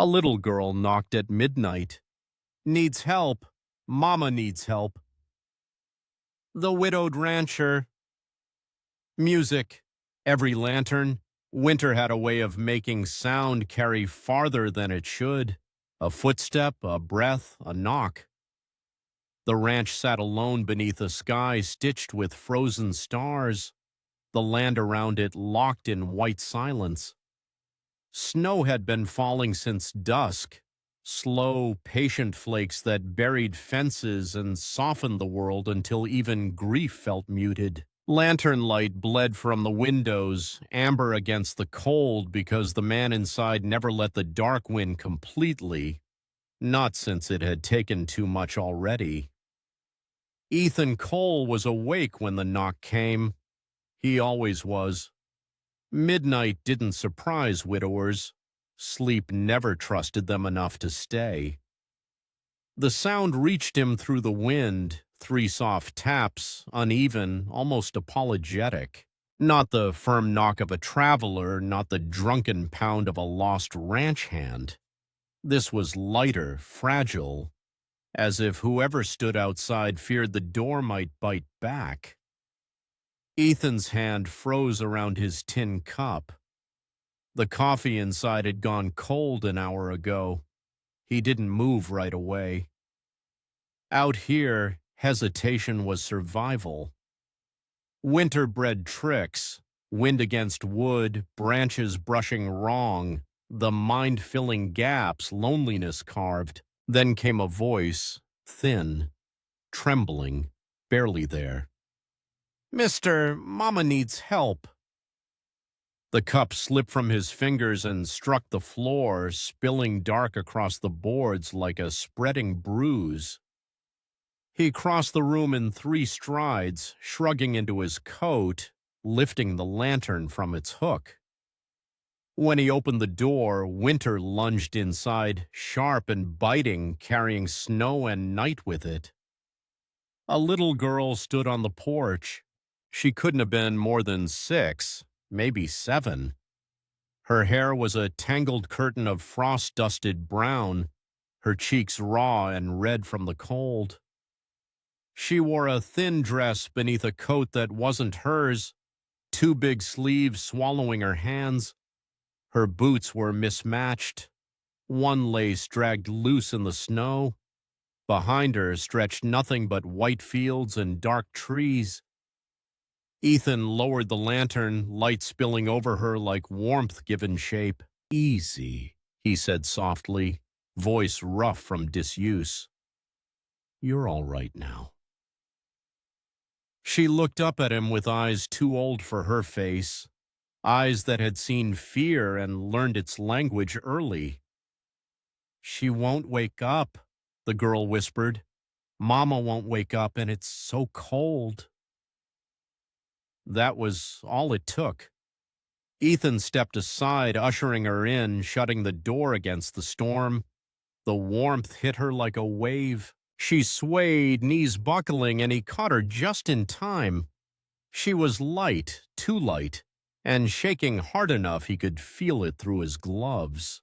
A little girl knocked at midnight. Needs help. Mama needs help. The widowed rancher. Music. Every lantern. Winter had a way of making sound carry farther than it should. A footstep, a breath, a knock. The ranch sat alone beneath a sky stitched with frozen stars, the land around it locked in white silence. Snow had been falling since dusk, slow, patient flakes that buried fences and softened the world until even grief felt muted. Lantern light bled from the windows, amber against the cold because the man inside never let the dark win completely, not since it had taken too much already. Ethan Cole was awake when the knock came. He always was. Midnight didn't surprise widowers. Sleep never trusted them enough to stay. The sound reached him through the wind, 3 soft taps, uneven, almost apologetic. Not the firm knock of a traveler, not the drunken pound of a lost ranch hand. This was lighter, fragile, as if whoever stood outside feared the door might bite back. Ethan's hand froze around his tin cup. The coffee inside had gone cold an hour ago. He didn't move right away. Out here, hesitation was survival. Winter bred tricks, wind against wood, branches brushing wrong, the mind-filling gaps loneliness carved. Then came a voice, thin, trembling, barely there. "Mister, Mama needs help." The cup slipped from his fingers and struck the floor, spilling dark across the boards like a spreading bruise. He crossed the room in 3 strides, shrugging into his coat, lifting the lantern from its hook. When he opened the door, Winter lunged inside, sharp and biting, carrying snow and night with it. A little girl stood on the porch. She couldn't have been more than 6, maybe 7. Her hair was a tangled curtain of frost-dusted brown, her cheeks raw and red from the cold. She wore a thin dress beneath a coat that wasn't hers, 2 big sleeves swallowing her hands. Her boots were mismatched. One lace dragged loose in the snow. Behind her stretched nothing but white fields and dark trees. Ethan lowered the lantern, light spilling over her like warmth given shape. "Easy," he said softly, voice rough from disuse. "You're all right now." She looked up at him with eyes too old for her face, eyes that had seen fear and learned its language early. "She won't wake up," the girl whispered. "Mama won't wake up, and it's so cold." That was all it took. Ethan stepped aside, ushering her in, shutting the door against the storm. The warmth hit her like a wave. She swayed, knees buckling, and he caught her just in time. She was light, too light, and shaking hard enough he could feel it through his gloves.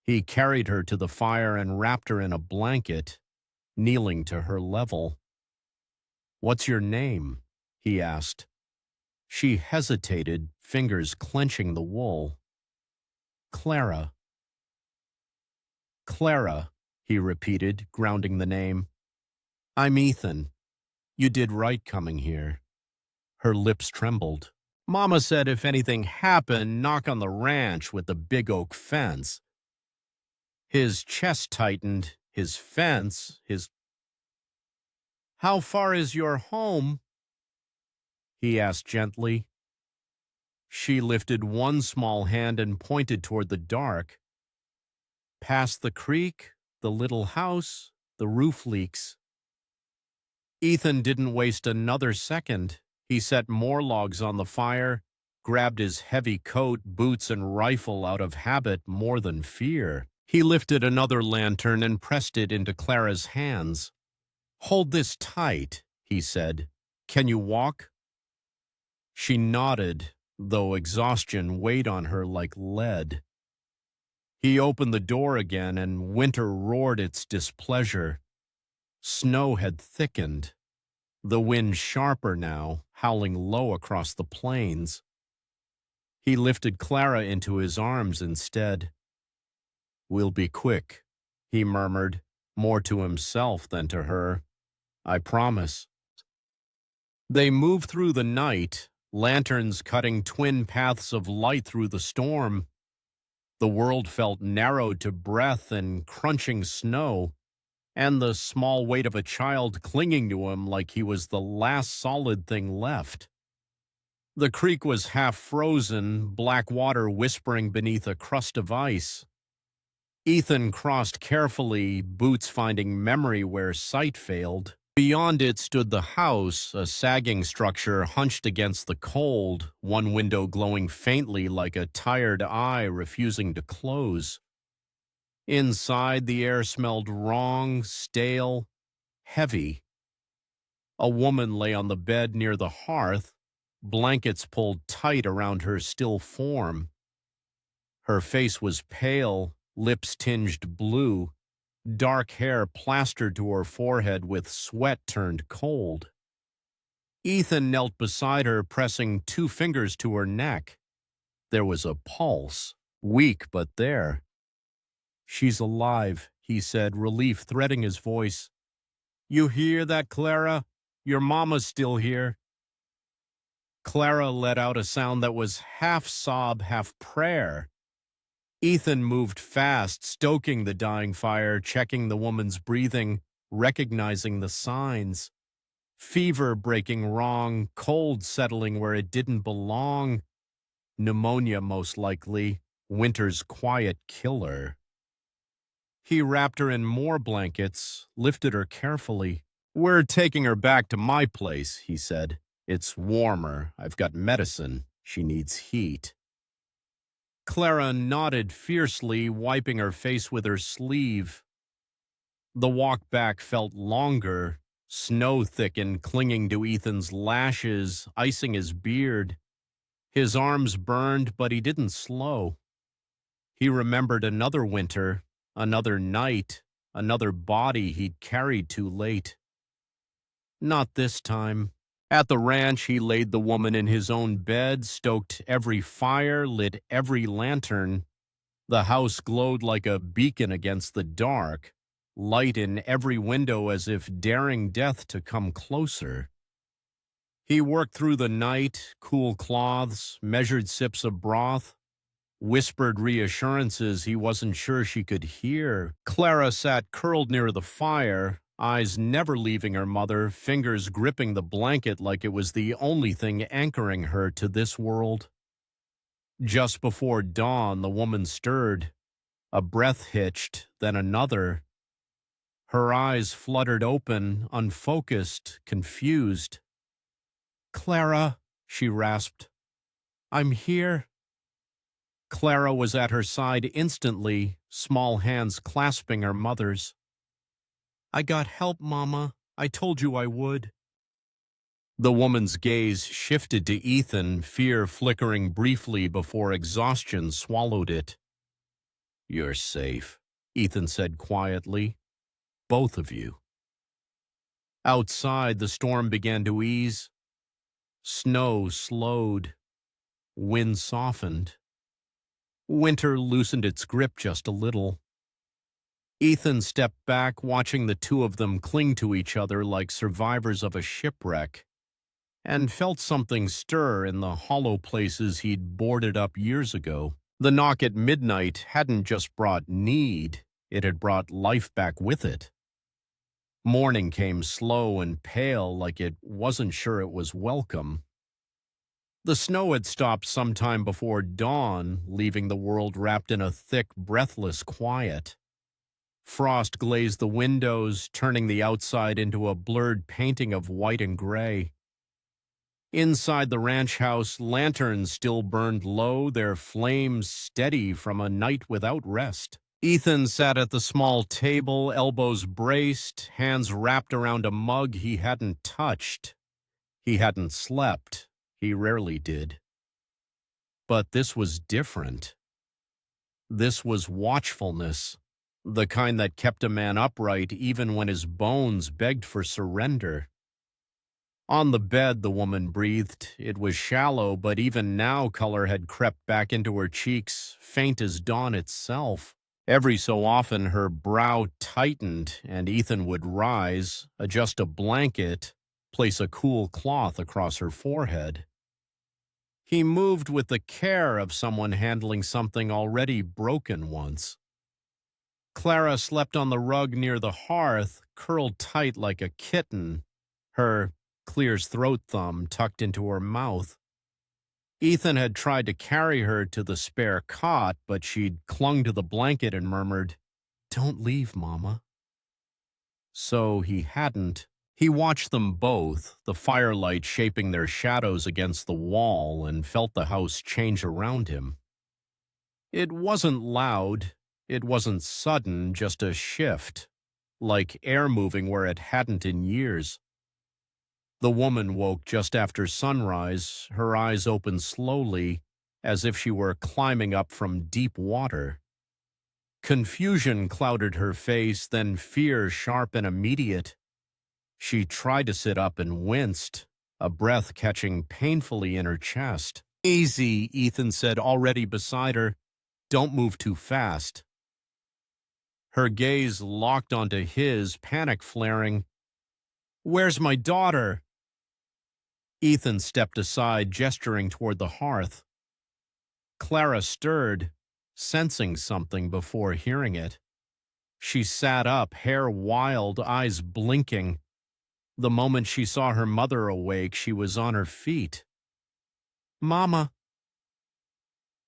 He carried her to the fire and wrapped her in a blanket, kneeling to her level. "What's your name?" he asked. She hesitated, fingers clenching the wool. "Clara." "Clara," he repeated, grounding the name. "I'm Ethan. You did right coming here." Her lips trembled. "Mama said if anything happened, knock on the ranch with the big oak fence." His chest tightened, his fence, his... "How far is your home?" he asked gently. She lifted one small hand and pointed toward the dark. "Past the creek, the little house, the roof leaks." Ethan didn't waste another second. He set more logs on the fire, grabbed his heavy coat, boots, and rifle out of habit more than fear. He lifted another lantern and pressed it into Clara's hands. "Hold this tight," he said. "Can you walk?" She nodded, though exhaustion weighed on her like lead. He opened the door again, and winter roared its displeasure. Snow had thickened, the wind sharper now, howling low across the plains. He lifted Clara into his arms instead. "We'll be quick," he murmured, more to himself than to her. "I promise." They moved through the night, lanterns cutting twin paths of light through the storm. The world felt narrowed to breath and crunching snow, and the small weight of a child clinging to him like he was the last solid thing left. The creek was half frozen, black water whispering beneath a crust of ice. Ethan crossed carefully, boots finding memory where sight failed. Beyond it stood the house, a sagging structure hunched against the cold, one window glowing faintly like a tired eye refusing to close. Inside, the air smelled wrong, stale, heavy. A woman lay on the bed near the hearth, blankets pulled tight around her still form. Her face was pale, lips tinged blue, dark hair plastered to her forehead with sweat turned cold. Ethan knelt beside her, pressing 2 fingers to her neck. There was a pulse, weak but there. "She's alive," he said, relief threading his voice. "You hear that, Clara? Your mama's still here." Clara let out a sound that was half sob, half prayer. Ethan moved fast, stoking the dying fire, checking the woman's breathing, recognizing the signs. Fever breaking wrong, cold settling where it didn't belong. Pneumonia, most likely, winter's quiet killer. He wrapped her in more blankets, lifted her carefully. "We're taking her back to my place," he said. "It's warmer. I've got medicine. She needs heat." Clara nodded fiercely, wiping her face with her sleeve. The walk back felt longer, snow thickened, clinging to Ethan's lashes, icing his beard. His arms burned, but he didn't slow. He remembered another winter, another night, another body he'd carried too late. Not this time. At the ranch, he laid the woman in his own bed, stoked every fire, lit every lantern. The house glowed like a beacon against the dark, light in every window as if daring death to come closer. He worked through the night, cool cloths, measured sips of broth, whispered reassurances he wasn't sure she could hear. Clara sat curled near the fire, eyes never leaving her mother, fingers gripping the blanket like it was the only thing anchoring her to this world. Just before dawn, the woman stirred. A breath hitched, then another. Her eyes fluttered open, unfocused, confused. "Clara," she rasped. "I'm here." Clara was at her side instantly, small hands clasping her mother's. "I got help, Mama. I told you I would." The woman's gaze shifted to Ethan, fear flickering briefly before exhaustion swallowed it. "You're safe," Ethan said quietly. "Both of you." Outside, the storm began to ease. Snow slowed. Wind softened. Winter loosened its grip just a little. Ethan stepped back, watching the two of them cling to each other like survivors of a shipwreck, and felt something stir in the hollow places he'd boarded up years ago. The knock at midnight hadn't just brought need, it had brought life back with it. Morning came slow and pale, like it wasn't sure it was welcome. The snow had stopped sometime before dawn, leaving the world wrapped in a thick, breathless quiet. Frost glazed the windows, turning the outside into a blurred painting of white and gray. Inside the ranch house, lanterns still burned low, their flames steady from a night without rest. Ethan sat at the small table, elbows braced, hands wrapped around a mug he hadn't touched. He hadn't slept. He rarely did. But this was different. This was watchfulness, the kind that kept a man upright even when his bones begged for surrender. On the bed, the woman breathed. It was shallow, but even now color had crept back into her cheeks, faint as dawn itself. Every so often her brow tightened, and Ethan would rise, adjust a blanket, place a cool cloth across her forehead. He moved with the care of someone handling something already broken once. Clara slept on the rug near the hearth, curled tight like a kitten, her Clear's throat thumb tucked into her mouth. Ethan had tried to carry her to the spare cot, but she'd clung to the blanket and murmured, "Don't leave, Mama." So he hadn't. He watched them both, the firelight shaping their shadows against the wall, and felt the house change around him. It wasn't loud, it wasn't sudden, just a shift, like air moving where it hadn't in years. The woman woke just after sunrise, her eyes opened slowly, as if she were climbing up from deep water. Confusion clouded her face, then fear sharp and immediate. She tried to sit up and winced, a breath catching painfully in her chest. "Easy," Ethan said, already beside her. "Don't move too fast." Her gaze locked onto his, panic flaring. "Where's my daughter?" Ethan stepped aside, gesturing toward the hearth. Clara stirred, sensing something before hearing it. She sat up, hair wild, eyes blinking. The moment she saw her mother awake, she was on her feet. "Mama."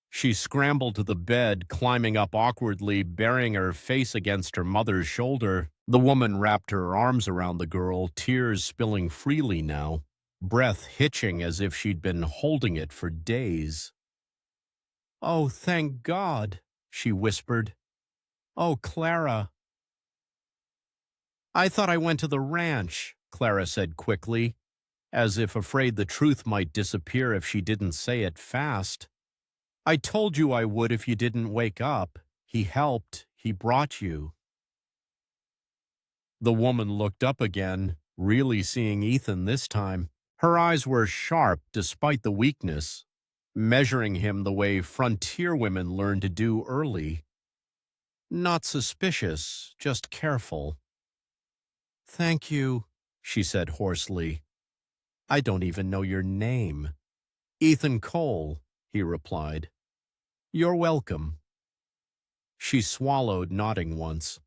She scrambled to the bed, climbing up awkwardly, burying her face against her mother's shoulder. The woman wrapped her arms around the girl, tears spilling freely now, breath hitching as if she'd been holding it for days. "Oh, thank God," she whispered. "Oh, Clara." "I thought I went to the ranch," Clara said quickly, as if afraid the truth might disappear if she didn't say it fast. "I told you I would if you didn't wake up. He helped. He brought you." The woman looked up again, really seeing Ethan this time. Her eyes were sharp despite the weakness, measuring him the way frontier women learn to do early. Not suspicious, just careful. "Thank you," she said hoarsely. "I don't even know your name." "Ethan Cole," he replied. "You're welcome." She swallowed, nodding once.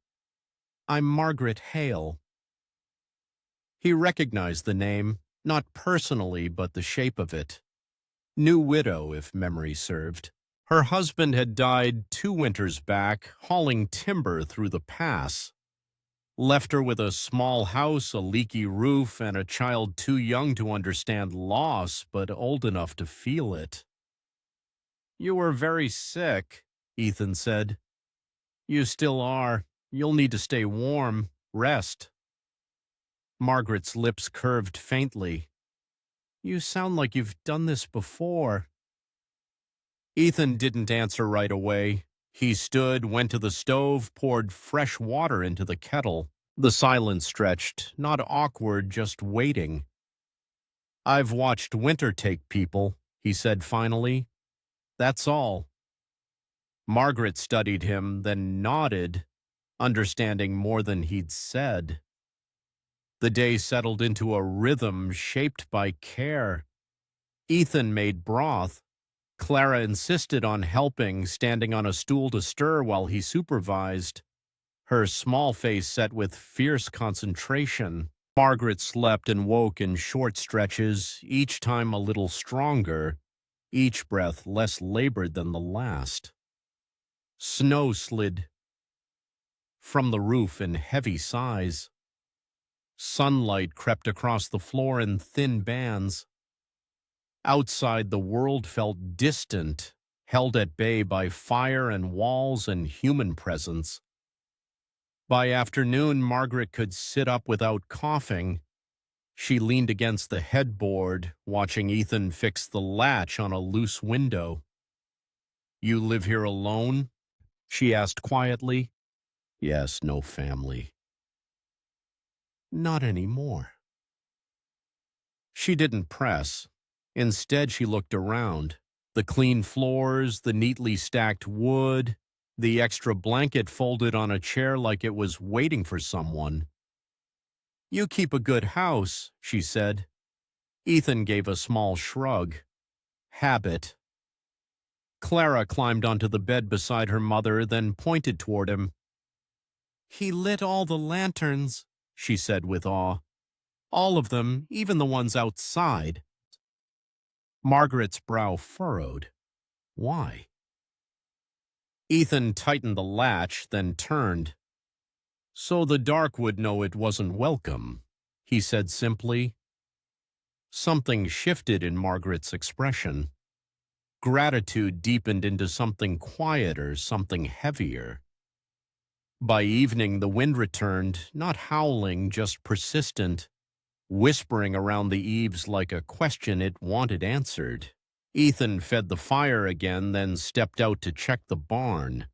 "I'm Margaret Hale." He recognized the name, not personally, but the shape of it. New widow, if memory served. Her husband had died 2 winters back, hauling timber through the pass. Left her with a small house, a leaky roof, and a child too young to understand loss, but old enough to feel it. "You were very sick," Ethan said. "You still are. You'll need to stay warm. Rest." Margaret's lips curved faintly. "You sound like you've done this before." Ethan didn't answer right away. He stood, went to the stove, poured fresh water into the kettle. The silence stretched, not awkward, just waiting. "I've watched winter take people," he said finally. "That's all." Margaret studied him, then nodded, understanding more than he'd said. The day settled into a rhythm shaped by care. Ethan made broth. Clara insisted on helping, standing on a stool to stir while he supervised, her small face set with fierce concentration. Margaret slept and woke in short stretches, each time a little stronger, each breath less labored than the last. Snow slid from the roof in heavy sighs. Sunlight crept across the floor in thin bands. Outside, the world felt distant, held at bay by fire and walls and human presence. By afternoon, Margaret could sit up without coughing. She leaned against the headboard, watching Ethan fix the latch on a loose window. "You live here alone?" she asked quietly. Yes, no family. Not anymore. She didn't press. Instead, she looked around. The clean floors, the neatly stacked wood, the extra blanket folded on a chair like it was waiting for someone. You keep a good house, she said. Ethan gave a small shrug. Habit. Clara climbed onto the bed beside her mother, then pointed toward him. He lit all the lanterns, she said with awe. All of them, even the ones outside. Margaret's brow furrowed. Why? Ethan tightened the latch, then turned. So the dark would know it wasn't welcome, he said simply. Something shifted in Margaret's expression. Gratitude deepened into something quieter, something heavier. By evening, the wind returned, not howling, just persistent, whispering around the eaves like a question it wanted answered. Ethan fed the fire again, then stepped out to check the barn.